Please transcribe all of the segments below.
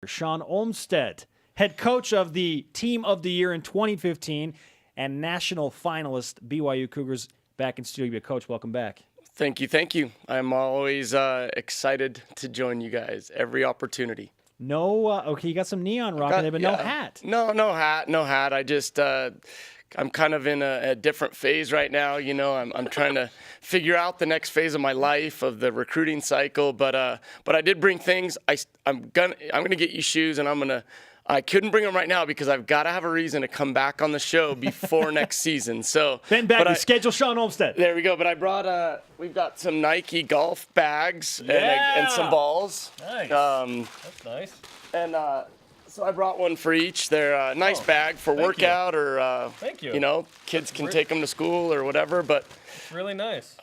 Shawn Olmstead, head coach of the Team of the Year in 2015 and national finalist BYU Cougars, back in studio. Coach, welcome back. Thank you. I'm always excited to join you guys every opportunity. Okay, you got some neon rocking there, but no hat. No hat. I just I'm kind of in a different phase right now. You know, I'm trying to figure out the next phase of my life, of the recruiting cycle. But I did bring things. I'm gonna get you shoes, and I couldn't bring them right now because I've got to have a reason to come back on the show before next season. So Ben Bagley, schedule Shawn Olmstead. There we go. But I brought we've got some Nike golf bags and some balls. Nice. That's nice. And so I brought one for each. They're a nice bag for workout or thank you. You know, kids can take them to school or whatever. But it's really nice.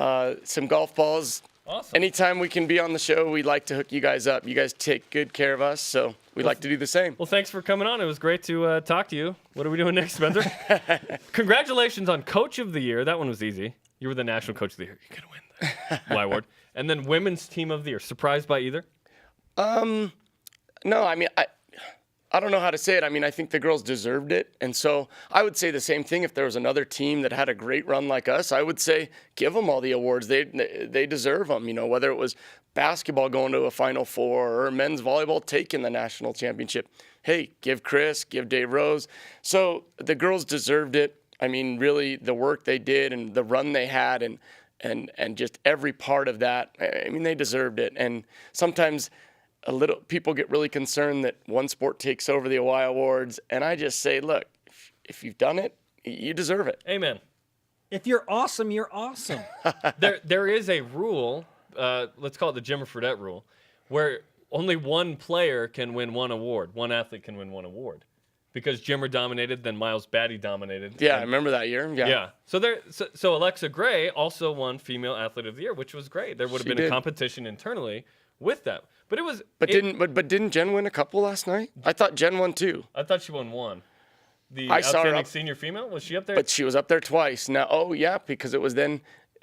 Some golf balls. Awesome. Anytime we can be on the show, we'd like to hook you guys up. You guys take good care of us, so we'd like to do the same. Well, thanks for coming on. It was great to talk to you. What are we doing next, Spencer? Congratulations on Coach of the Year. That one was easy. You were the National Coach of the Year. You're going to win the Y Award. And then Women's Team of the Year. Surprised by either? No, I mean, I don't know how to say it. I mean, I think the girls deserved it. And so I would say the same thing. If there was another team that had a great run like us, I would say give them all the awards. They deserve them, you know, whether it was basketball going to a Final Four or men's volleyball taking the national championship. Hey, give Chris, give Dave Rose. So the girls deserved it. I mean, really, the work they did and the run they had and just every part of that, I mean, they deserved it. And sometimes people get really concerned that one sport takes over the Y Awards, and I just say, look, if you've done it, you deserve it. Amen. If you're awesome, you're awesome. There is a rule, let's call it the Jimmer Fredette rule, where only one player can win one award. One athlete can win one award. Because Jimmer dominated, then Miles Batty dominated. Yeah, I remember that year. Yeah. So Alexa Gray also won Female Athlete of the Year, which was great. There would have been a competition internally with that. But it was. Didn't Jen win a couple last night? I thought Jen won two. I thought she won one. The I saw outstanding her senior female, was she up there? But she was up there twice. Now, because it was then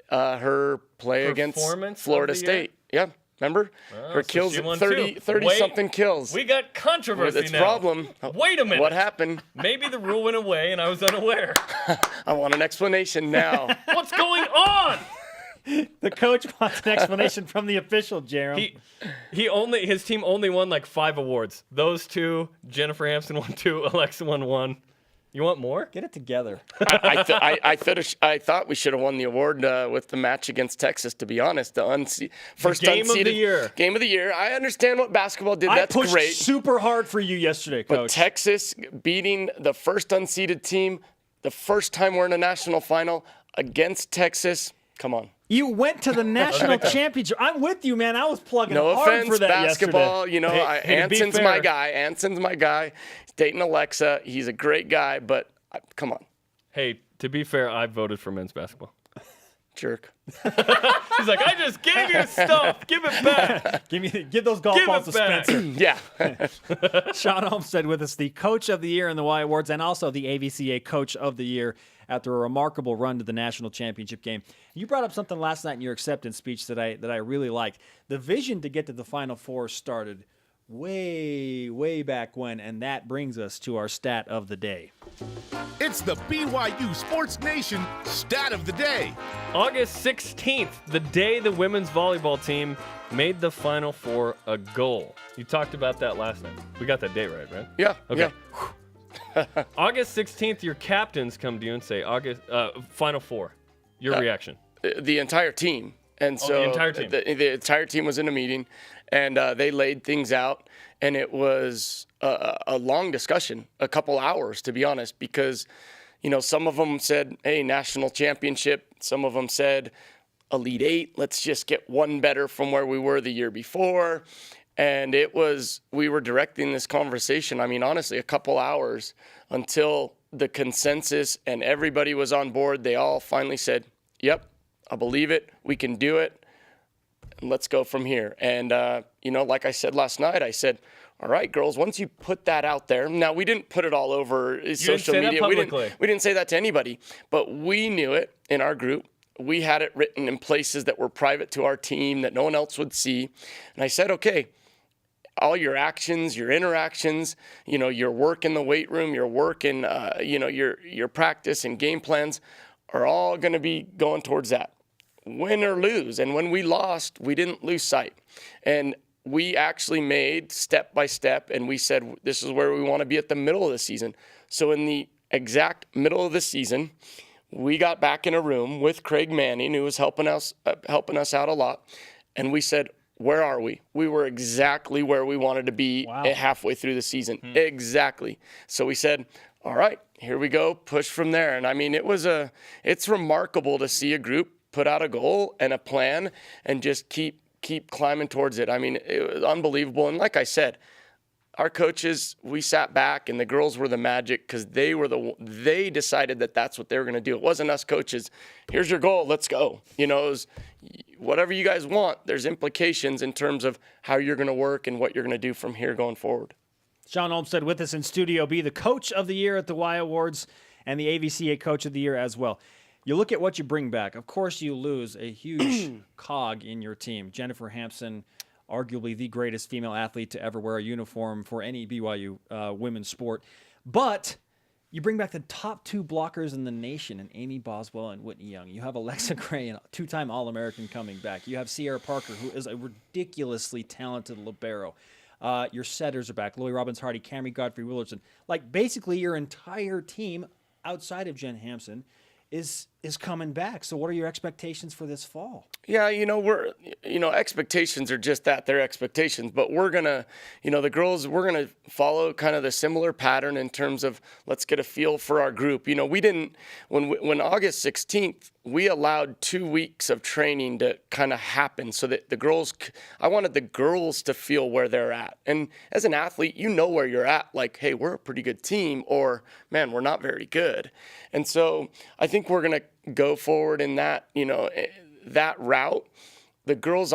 her play against Florida State. Yeah, remember? Her so kills, she won 30 something kills. We got controversy That's now. problem. Wait a minute. What happened? Maybe the rule went away and I was unaware. I want an explanation now. What's going on? The coach wants an explanation from the official, Jeremy. His team only won like 5 awards. Those 2, Jennifer Hampson won 2, Alexa won 1. You want more? Get it together. I thought we should have won the award with the match against Texas, to be honest. First game unseeded of the year. Game of the year. I understand what basketball did. That's pushed great. super hard for you yesterday, Coach. But Texas beating the first unseeded team, the first time we're in a national final against Texas, come on. You went to the national championship. I'm with you, man. I was plugging no hard offense, for that basketball. yesterday. You know, Anson's my guy. Anson's my guy. He's dating Alexa. He's a great guy, but come on. Hey, to be fair, I voted for men's basketball. Jerk. He's like, I just gave you stuff. Give it back. Give those golf balls to Spencer. Yeah. Shawn Olmstead with us, the Coach of the Year in the Y Awards and also the AVCA Coach of the Year after a remarkable run to the national championship game. You brought up something last night in your acceptance speech that I really liked. The vision to get to the Final Four started way back when, and that brings us to our stat of the day. It's the BYU Sports Nation stat of the day. August 16th, the day the women's volleyball team made the Final Four a goal. You talked about that last night. We got that date right? Yeah. Okay. Yeah. August 16th, your captains come to you and say, Final Four. Your reaction? The entire team. And so the entire team. The entire team was in a meeting, and they laid things out, and it was a long discussion, a couple hours, to be honest, because, you know, some of them said, hey, national championship. Some of them said, Elite Eight. Let's just get one better from where we were the year before. And we were directing this conversation, I mean, honestly, a couple hours until the consensus and everybody was on board. They all finally said, yep, I believe it. We can do it. And let's go from here. And, you know, like I said last night, I said, all right, girls, once you put that out there. Now, we didn't put it all over social media. We didn't say that to anybody. But we knew it in our group. We had it written in places that were private to our team that no one else would see. And I said, okay, all your actions, your interactions, your work in the weight room, your work in, your practice and game plans are all going to be going towards that, win or lose. And when we lost, we didn't lose sight. And we actually made step by step, and we said, this is where we want to be at the middle of the season. So in the exact middle of the season, we got back in a room with Craig Manning, who was helping us out a lot. And we said, where are we? We were exactly where we wanted to be halfway through the season. Exactly. So we said, all right, here we go, push from there. And I mean, it's remarkable to see a group put out a goal and a plan and just keep climbing towards it. I mean, it was unbelievable. And like I said, our coaches, we sat back and the girls were the magic because they decided that that's what they were going to do. It wasn't us coaches. Here's your goal. Let's go. It was whatever you guys want. There's implications in terms of how you're going to work and what you're going to do from here going forward. Shawn Olmstead with us in Studio B, the Coach of the Year at the Y Awards and the AVCA Coach of the Year as well. You look at what you bring back. Of course, you lose a huge cog in your team. Jennifer Hampson, arguably the greatest female athlete to ever wear a uniform for any BYU women's sport. But you bring back the top 2 blockers in the nation in Amy Boswell and Whitney Young. You have Alexa Gray, a 2-time All-American, coming back. You have Sierra Parker, who is a ridiculously talented libero. Your setters are back. Lily Robbins-Hardy, Camry Godfrey-Willardson. Like, basically your entire team outside of Jen Hampson is coming back. So what are your expectations for this fall? Yeah, expectations are just that, they're expectations. But we're going to, the girls, we're going to follow kind of the similar pattern in terms of let's get a feel for our group. We didn't, when August 16th, we allowed 2 weeks of training to kind of happen so that I wanted the girls to feel where they're at. And as an athlete, where you're at, like, hey, we're a pretty good team, or man, we're not very good. And so I think we're going to go forward in that, that route. The girls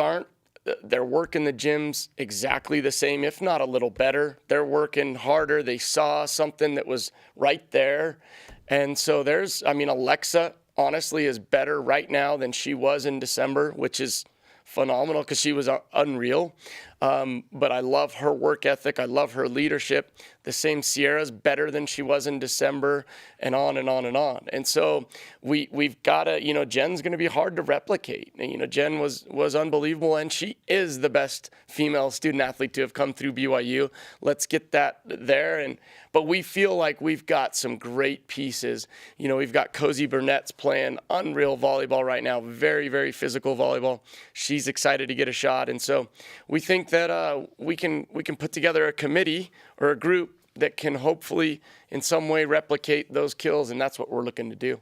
they're working the gyms exactly the same, if not a little better. They're working harder. They saw something that was right there. And so Alexa honestly is better right now than she was in December, which is phenomenal because she was unreal. But I love her work ethic. I love her leadership. The same Sierra's better than she was in December, and on and on and on. And so we've got to, Jen's going to be hard to replicate. Jen was unbelievable, and she is the best female student athlete to have come through BYU. Let's get that there. But we feel like we've got some great pieces. We've got Cozy Burnett's playing unreal volleyball right now, very, very physical volleyball. She's excited to get a shot. And so we think that we can put together a committee or a group that can hopefully in some way replicate those kills, and that's what we're looking to do.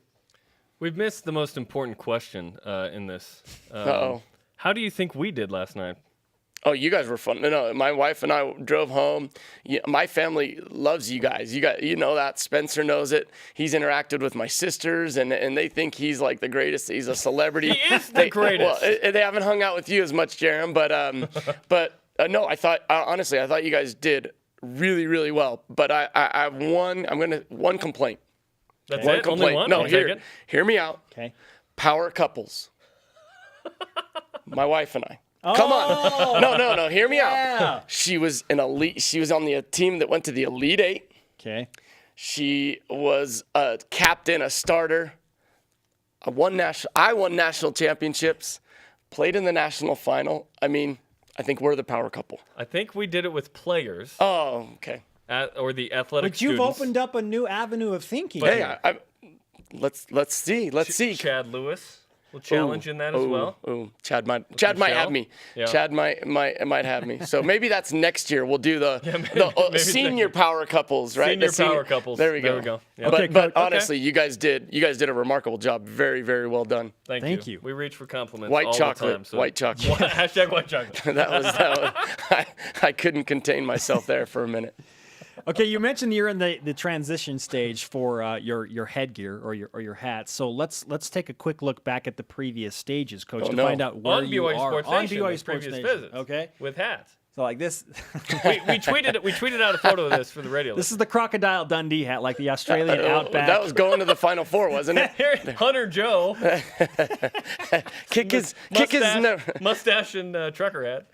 We've missed the most important question in this. Uh-oh. How do you think we did last night? Oh, you guys were fun. No, my wife and I drove home. My family loves you guys. You know that. Spencer knows it. He's interacted with my sisters, and they think he's like the greatest. He's a celebrity. He is the greatest. Well, they haven't hung out with you as much, Jerem, but no, I thought honestly, I thought you guys did really, really well. But I have one complaint. That's one it? complaint. Only one? No, I'll hear me out. Okay. Power couples. My wife and I. Come on. No, hear me out. She was an elite. She was on the team that went to the Elite Eight. Okay. She was a captain, a starter. I won national championships, played in the national final. I mean, I think we're the power couple. I think we did it with players. Oh, okay. Or the athletic But you've students. opened up a new avenue of thinking. Hey, let's see. Let's see. Chad Lewis will challenge in that as well. Ooh, Chad might have me. Yeah. Chad might have me. So maybe that's next year. We'll do the senior power couples, right? Senior power couples. There we go. Yeah. Okay, But honestly, you guys did a remarkable job. Very, very well done. Thank you. We reach for compliments White all chocolate. the time. So. White chocolate. Hashtag white chocolate. that was I couldn't contain myself there for a minute. Okay, you mentioned you're in the transition stage for your headgear or your hat. So let's take a quick look back at the previous stages, Coach, to find out where on you BYU are Sports on Nation, BYU the Sports previous Nation. visits. Okay, With hats. So like this, We tweeted out a photo of this for the radio. this is the Crocodile Dundee hat, like the Australian Outback. That was going to the Final Four, wasn't it? Hunter Joe, kick his mustache and trucker hat.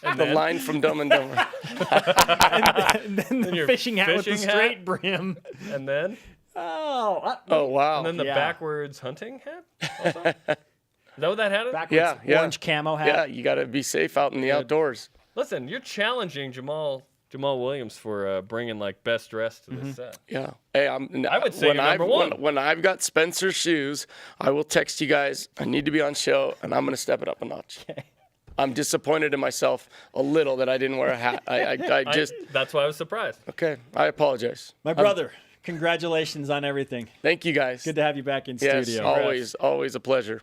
And the then, line from Dumb and Dumber. and then the your fishing hat with the fishing hat? straight brim. and then Oh wow! and then the Yeah. backwards hunting hat. Also? Is that what that hat is? Backwards Yeah. orange camo hat. Yeah, you got to be safe out in the outdoors. Listen, you're challenging Jamal Williams for bringing like best dressed to this set. Yeah. Hey, I would say you're number one. When I've got Spencer's shoes, I will text you guys. I need to be on show, and I'm going to step it up a notch. Okay. I'm disappointed in myself a little that I didn't wear a hat. I just That's why I was surprised. okay. I apologize. My brother, congratulations on everything. Thank you guys. Good to have you back in Yes, studio. always a pleasure.